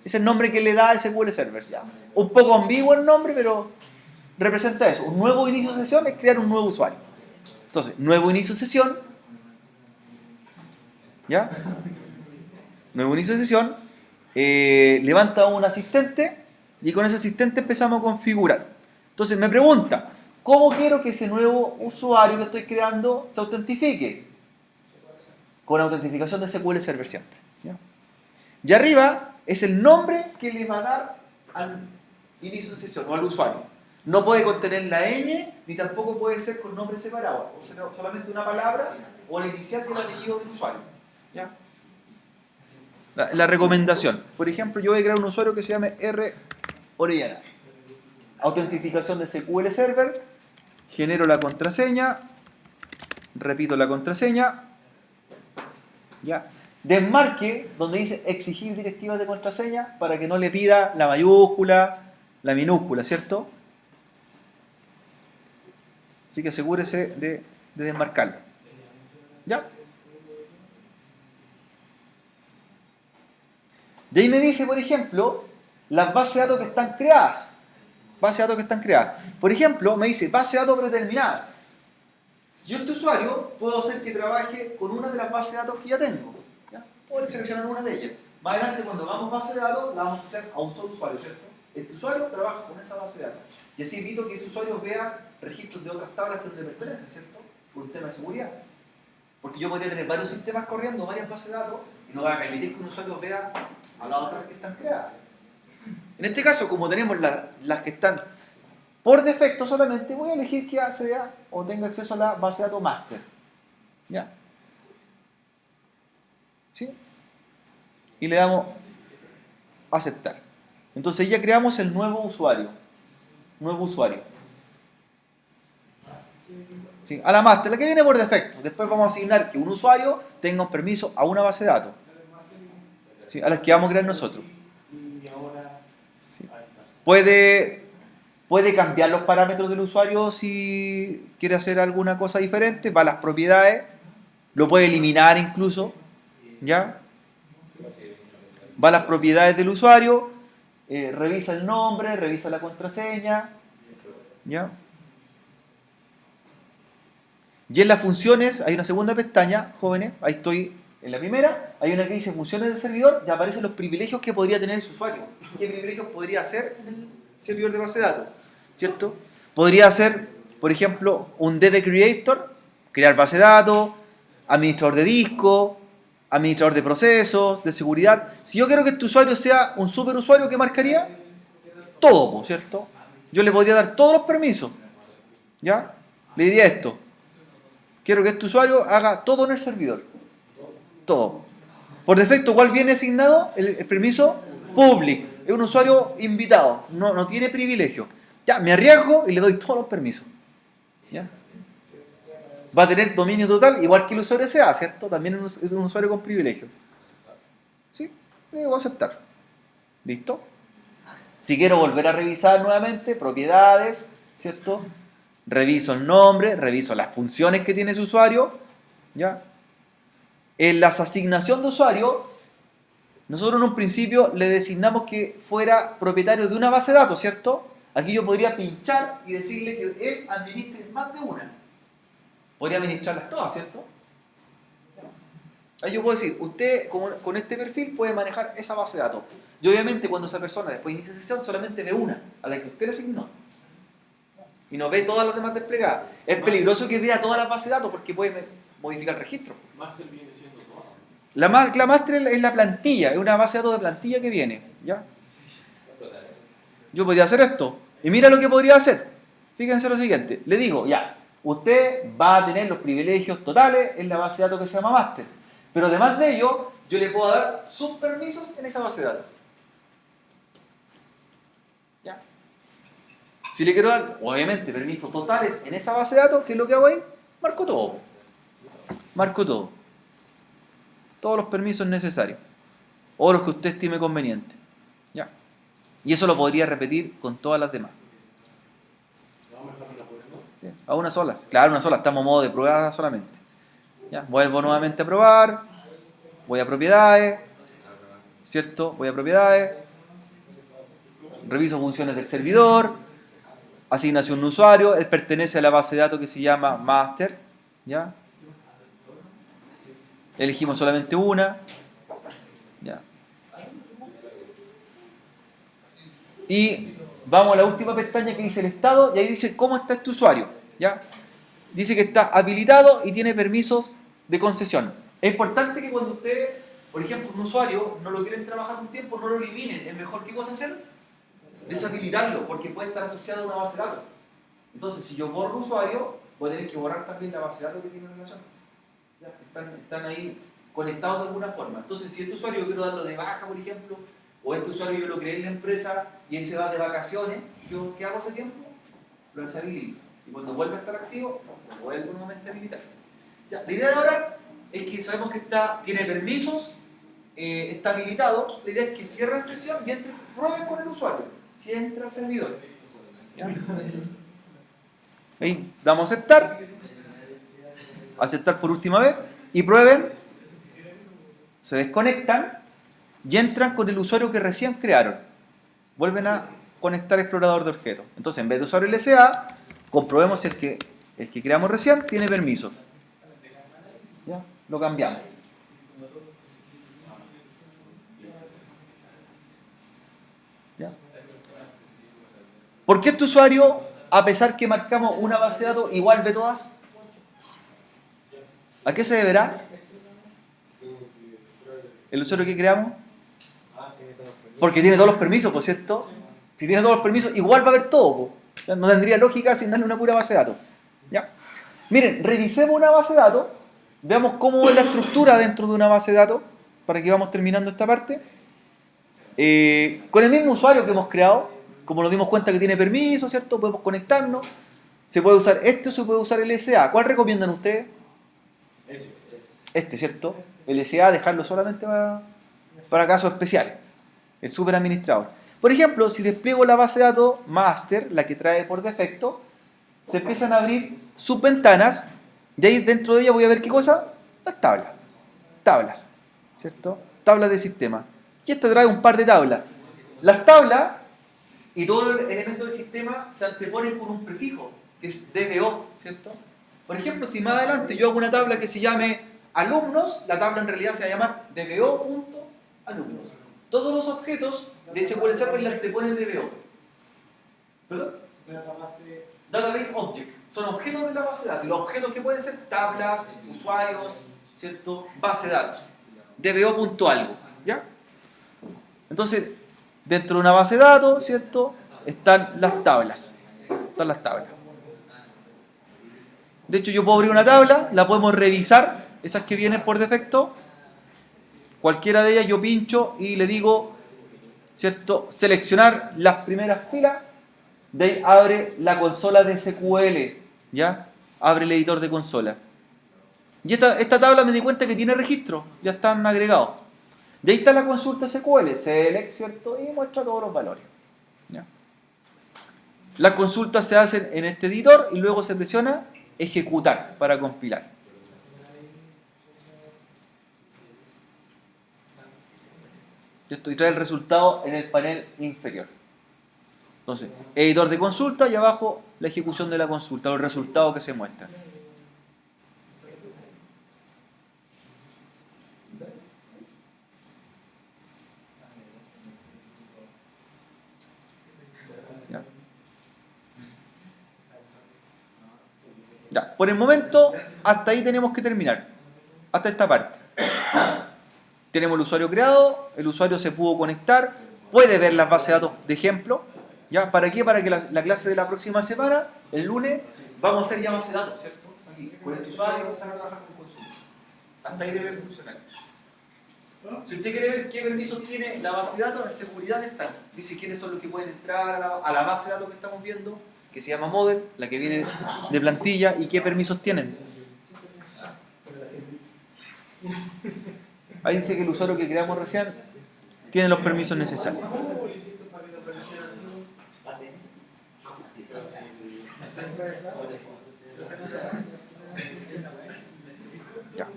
Es el nombre que le da SQL Server. ¿Ya? Un poco ambiguo el nombre, pero representa eso. Un nuevo inicio de sesión es crear un nuevo usuario. Entonces, nuevo inicio de sesión. ¿Ya? Nuevo inicio de sesión. Levanta un asistente y con ese asistente empezamos a configurar. Entonces me pregunta, ¿cómo quiero que ese nuevo usuario que estoy creando se autentifique? Con autentificación de SQL Server siempre. ¿Ya? Y arriba es el nombre que le va a dar al inicio de sesión o al usuario. No puede contener la ñ, ni tampoco puede ser con nombre separado. O sea, solamente una palabra o la inicial del apellido del usuario. ¿Ya? La recomendación. Por ejemplo, yo voy a crear un usuario que se llame R. Orellana. Autentificación de SQL Server. Genero la contraseña. Repito la contraseña. ¿Ya? Desmarque donde dice exigir directivas de contraseña para que no le pida la mayúscula, la minúscula, ¿cierto? Así que asegúrese de desmarcarlo. ¿Ya? De ahí me dice, por ejemplo, las bases de datos que están creadas. Bases de datos que están creadas. Por ejemplo, me dice base de datos predeterminada. Si yo este usuario puedo hacer que trabaje con una de las bases de datos que ya tengo. ¿Ya? Puedo seleccionar una de ellas. Más adelante, cuando hagamos base de datos, la vamos a hacer a un solo usuario, ¿cierto? Este usuario trabaja con esa base de datos. Y así evito que ese usuario vea registros de otras tablas que no le pertenecen, ¿cierto? Por un tema de seguridad. Porque yo podría tener varios sistemas corriendo, varias bases de datos, y no va a permitir que un usuario vea a las otras que están creadas. En este caso, como tenemos las que están por defecto solamente, voy a elegir que sea o tenga acceso a la base de datos master. ¿Ya? ¿Sí? Y le damos aceptar. Entonces ya creamos el nuevo usuario. Nuevo usuario. ¿Sí? A la master, la que viene por defecto. Después vamos a asignar que un usuario tenga un permiso a una base de datos. ¿Sí? A las que vamos a crear nosotros. Y ahora, ¿Sí? ahí está. Puede cambiar los parámetros del usuario si quiere hacer alguna cosa diferente. Va a las propiedades. Lo puede eliminar incluso. ¿Ya? Va a las propiedades del usuario. Revisa el nombre, revisa la contraseña. ¿Ya? Y en las funciones hay una segunda pestaña, jóvenes. Ahí estoy en la primera. Hay una que dice funciones del servidor y aparecen los privilegios que podría tener ese usuario. ¿Qué privilegios podría hacer en el servidor de base de datos? ¿Cierto? Podría ser, por ejemplo, un DB Creator, crear base de datos, administrador de disco, administrador de procesos, de seguridad. Si yo quiero que este usuario sea un superusuario, ¿qué marcaría? Todo, ¿cierto? Yo le podría dar todos los permisos. ¿Ya? Le diría esto. Quiero que este usuario haga todo en el servidor. Todo. Por defecto, ¿cuál viene asignado? El permiso public. Es un usuario invitado. No tiene privilegio. Ya, me arriesgo y le doy todos los permisos. ¿Ya? Va a tener dominio total, igual que el usuario SA, ¿cierto? También es un usuario con privilegio. ¿Sí? Le digo aceptar. ¿Listo? Si quiero volver a revisar nuevamente, propiedades, ¿cierto? Reviso el nombre, reviso las funciones que tiene ese usuario. ¿Ya? En las asignación de usuario, nosotros en un principio le designamos que fuera propietario de una base de datos, ¿cierto? Aquí yo podría pinchar y decirle que él administre más de una. Podría administrarlas todas, ¿cierto? Ahí yo puedo decir, usted con este perfil puede manejar esa base de datos. Y obviamente cuando esa persona después inicia sesión solamente ve una, a la que usted le asignó. Y no ve todas las demás desplegadas. Es peligroso que vea todas las bases de datos porque puede modificar el registro. Master viene siendo todo. La master es la plantilla, es una base de datos de plantilla que viene. ¿Ya? Yo podría hacer esto. Y mira lo que podría hacer. Fíjense lo siguiente. Le digo, ya, usted va a tener los privilegios totales en la base de datos que se llama master. Pero además de ello, yo le puedo dar subpermisos en esa base de datos. ¿Ya? Si le quiero dar, obviamente, permisos totales en esa base de datos, ¿qué es lo que hago ahí? Marco todo. Marco todo. Todos los permisos necesarios. O los que usted estime conveniente. ¿Ya? Y eso lo podría repetir con todas las demás. Vamos a dejarlo por eso. ¿Sí? A una sola. Claro, una sola. Estamos en modo de prueba solamente. ¿Ya? Vuelvo nuevamente a probar. Voy a propiedades. ¿Cierto? Voy a propiedades. Reviso funciones del servidor. Asignación de usuario. Él pertenece a la base de datos que se llama master. ¿Ya? Elegimos solamente una. ¿Ya? Y vamos a la última pestaña que dice el estado, y ahí dice cómo está este usuario. ¿Ya? Dice que está habilitado y tiene permisos de concesión. Es importante que cuando usted, por ejemplo, un usuario no lo quieren trabajar un tiempo, no lo eliminen. Es mejor, ¿qué cosa hacer? Deshabilitarlo, porque puede estar asociado a una base de datos. Entonces, si yo borro usuario, voy a tener que borrar también la base de datos que tiene en relación. ¿Ya? Están ahí conectados de alguna forma. Entonces, si este usuario yo quiero darlo de baja, por ejemplo, o este usuario yo lo creé en la empresa y él se va de vacaciones, ¿yo qué hago ese tiempo? Lo deshabilito. Y cuando vuelva a estar activo, lo vuelvo nuevamente a habilitar. Ya, la idea de ahora es que sabemos que tiene permisos, está habilitado. La idea es que cierren sesión y prueben con el usuario si entra al servidor. ¿Ya? Ahí damos a aceptar. Aceptar por última vez. Y prueben. Se desconectan y entran con el usuario que recién crearon. Vuelven a conectar explorador de objetos. Entonces, en vez de usar el LSA, comprobemos si el que creamos recién tiene permisos. ¿Ya? Lo cambiamos. ¿Ya? ¿Por qué este usuario, a pesar que marcamos una base de datos, igual ve todas? ¿A qué se deberá el usuario que creamos? Porque tiene todos los permisos, por cierto. Si tiene todos los permisos, igual va a ver todo. Po. No tendría lógica asignarle una pura base de datos. ¿Ya? Miren, revisemos una base de datos. Veamos cómo es la estructura dentro de una base de datos. Para que vamos terminando esta parte. Con el mismo usuario que hemos creado, como nos dimos cuenta que tiene permiso, ¿cierto? Podemos conectarnos. Se puede usar este o se puede usar el SA. ¿Cuál recomiendan ustedes? Este, ¿cierto? El SA, dejarlo solamente para casos especiales. El super administrador. Por ejemplo, si despliego la base de datos master, la que trae por defecto, se empiezan a abrir subventanas y ahí dentro de ella voy a ver ¿qué cosa? Las tablas. Tablas, ¿cierto? Tablas de sistema. Y esta trae un par de tablas. Las tablas y todo el elemento del sistema se anteponen con un prefijo, que es DBO, ¿cierto? Por ejemplo, si más adelante yo hago una tabla que se llame alumnos, la tabla en realidad se va a llamar DBO.alumnos. Todos los objetos de SQL Server le anteponen DBO. ¿Perdón? Database Object. Son objetos de la base de datos. Y los objetos que pueden ser tablas, usuarios, ¿cierto? Base de datos. DBO.algo. ¿Ya? Entonces, dentro de una base de datos, ¿cierto? Están las tablas. Están las tablas. De hecho, yo puedo abrir una tabla, la podemos revisar, esas que vienen por defecto. Cualquiera de ellas yo pincho y le digo, ¿cierto? Seleccionar las primeras filas. De ahí abre la consola de SQL. ¿Ya? Abre el editor de consola. Y esta tabla me di cuenta que tiene registro. Ya están agregados. Y ahí está la consulta SQL. Select, ¿cierto? Y muestra todos los valores. ¿Ya? Las consultas se hacen en este editor y luego se presiona ejecutar para compilar. Y trae el resultado en el panel inferior. Entonces, editor de consulta y abajo la ejecución de la consulta, los resultados que se muestran. ¿Ya? Ya, por el momento, hasta ahí tenemos que terminar. Hasta esta parte. Tenemos el usuario creado, el usuario se pudo conectar, puede ver las bases de datos de ejemplo, ¿Ya? ¿Para qué? Para que la clase de la próxima semana, el lunes, vamos a hacer ya base de datos, ¿cierto? Aquí, con este usuario y empezar a trabajar con consumo. Hasta ahí debe funcionar. Si usted quiere ver qué permisos tiene la base de datos, en seguridad están. Dice quiénes son los que pueden entrar a la base de datos que estamos viendo, que se llama Model, la que viene de plantilla, y qué permisos tienen. Ahí dice que el usuario que creamos recién tiene los permisos necesarios. ¿Cómo le hiciste para que te apareciera así? Ya.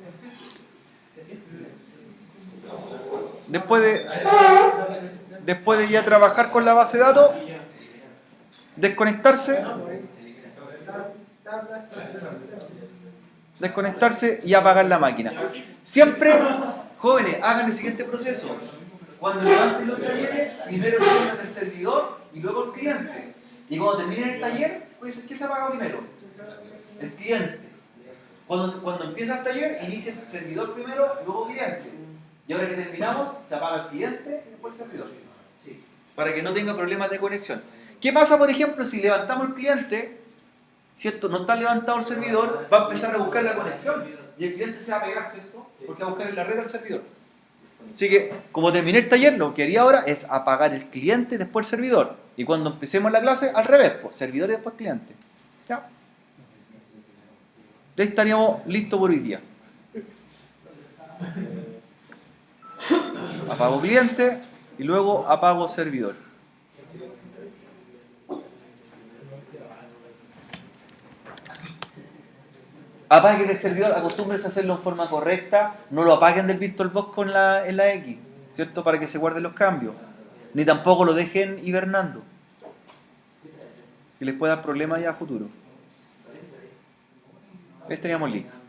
Después de ya trabajar con la base de datos, desconectarse y apagar la máquina. Siempre, jóvenes, hagan el siguiente proceso. Cuando levanten los talleres, primero enciendan el servidor y luego el cliente. Y cuando terminen el taller, pues, ¿qué se apaga primero? El cliente. Cuando empieza el taller, inicia el servidor primero, luego cliente. Y ahora que terminamos, se apaga el cliente y después el servidor. Para que no tenga problemas de conexión. ¿Qué pasa, por ejemplo, si levantamos el cliente, ¿cierto? No está levantado el servidor, va a empezar a buscar la conexión. Y el cliente se va a pegar, ¿cierto? Porque va a buscar en la red al servidor. Así que, como terminé el taller, lo que haría ahora es apagar el cliente y después el servidor. Y cuando empecemos la clase, al revés, pues, servidor y después cliente. ¿Ya? Ya estaríamos listos por hoy día. Apago cliente y luego apago servidor. Apaguen el servidor, acostúmbrense a hacerlo en forma correcta, no lo apaguen del VirtualBox en la X, ¿cierto? Para que se guarden los cambios. Ni tampoco lo dejen hibernando, que les pueda dar problemas ya a futuro. Estaríamos listos.